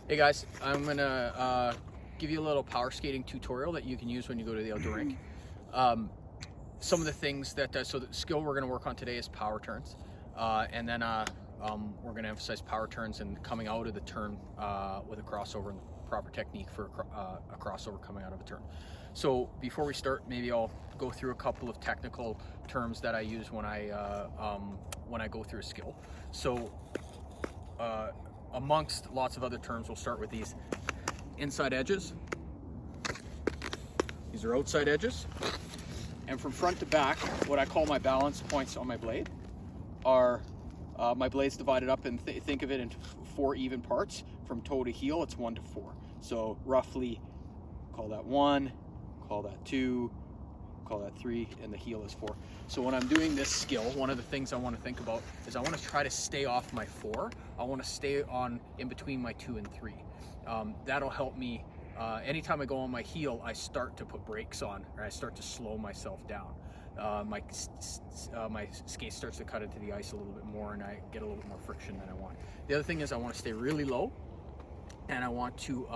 Hey guys, I'm gonna give you a little power skating tutorial that you can use when you go to the outdoor rink. Some of the things that, so the skill we're gonna work on today is power turns. And then we're gonna emphasize power turns and coming out of the turn with a crossover and the proper technique for a crossover coming out of a turn. So before we start, maybe I'll go through a couple of technical terms that I use when I go through a skill. So amongst lots of other terms, we'll start with these inside edges. These are outside edges. And from front to back, what I call my balance points on my blade are my blade's divided up, and think of it in 4 even parts. From toe to heel, it's 1 to 4. So roughly, call that 1, call that 2, call that 3, and the heel is 4. So when I'm doing this skill, one of the things I want to think about is I want to try to stay off my 4. I want to stay on in between my 2 and 3. That'll help me. Anytime I go on my heel, I start to put brakes on, or I start to slow myself down. My skate starts to cut into the ice a little bit more, and I get a little bit more friction than I want. The other thing is I want to stay really low, and I want to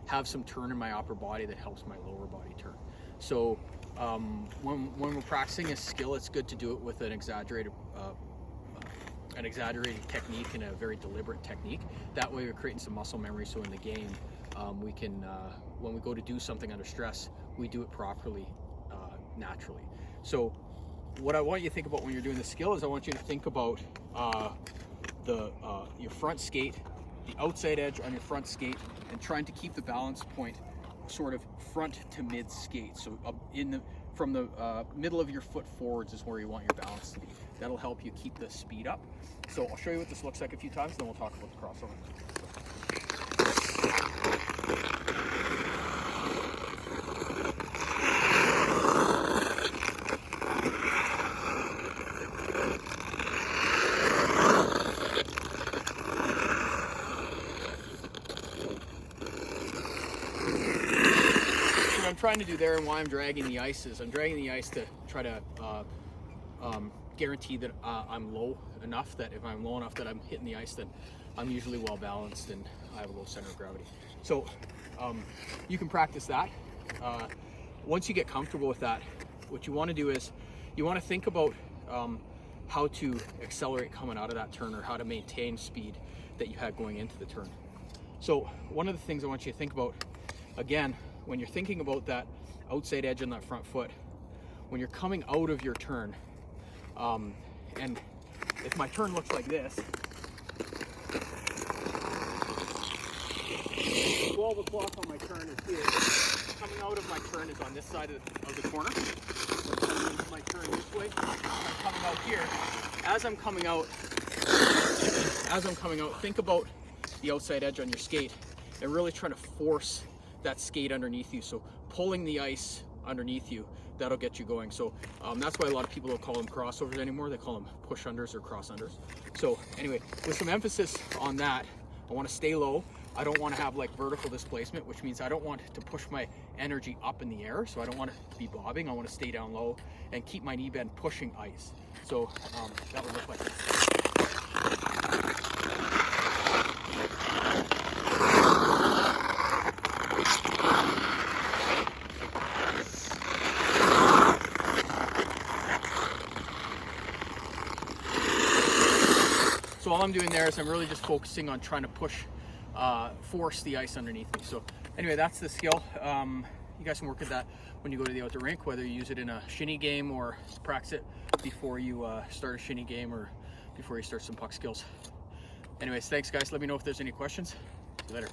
have some turn in my upper body that helps my lower body turn. So when we're practicing a skill, it's good to do it with an exaggerated technique and a very deliberate technique. That way we're creating some muscle memory, so in the game we can, when we go to do something under stress, we do it properly, naturally. So what I want you to think about when you're doing the skill is I want you to think about your front skate, the outside edge on your front skate, and trying to keep the balance point sort of front to mid skate. So from the middle of your foot forwards is where you want your balance to be. That'll help you keep the speed up. So I'll show you what this looks like a few times, then we'll talk about the crossover. What I'm trying to do there, and why I'm dragging the ice, is I'm dragging the ice to try to guarantee that I'm low enough, that if I'm low enough that I'm hitting the ice, then I'm usually well balanced and I have a low center of gravity. So you can practice that. Once you get comfortable with that, what you want to do is you want to think about how to accelerate coming out of that turn, or how to maintain speed that you had going into the turn. So one of the things I want you to think about, again, when you're thinking about that outside edge on that front foot, when you're coming out of your turn, and if my turn looks like this, 12 o'clock on my turn is here. Coming out of my turn is on this side of the corner. So I'm coming into my turn this way. I'm coming out here. As I'm coming out, think about the outside edge on your skate and really trying to force that skate underneath you. So pulling the ice underneath you, that'll get you going. So that's why a lot of people don't call them crossovers anymore. They call them push unders or cross unders. So anyway, with some emphasis on that, I want to stay low. I don't want to have like vertical displacement, which means I don't want to push my energy up in the air. So I don't want to be bobbing. I want to stay down low and keep my knee bend pushing ice. So that would look like this. So all I'm doing there is I'm really just focusing on trying to force the ice underneath me. So anyway, that's the skill. You guys can work at that when you go to the outdoor rink, whether you use it in a shinny game or practice it before you start a shinny game or before you start some puck skills. Anyways, thanks guys. Let me know if there's any questions. See you later.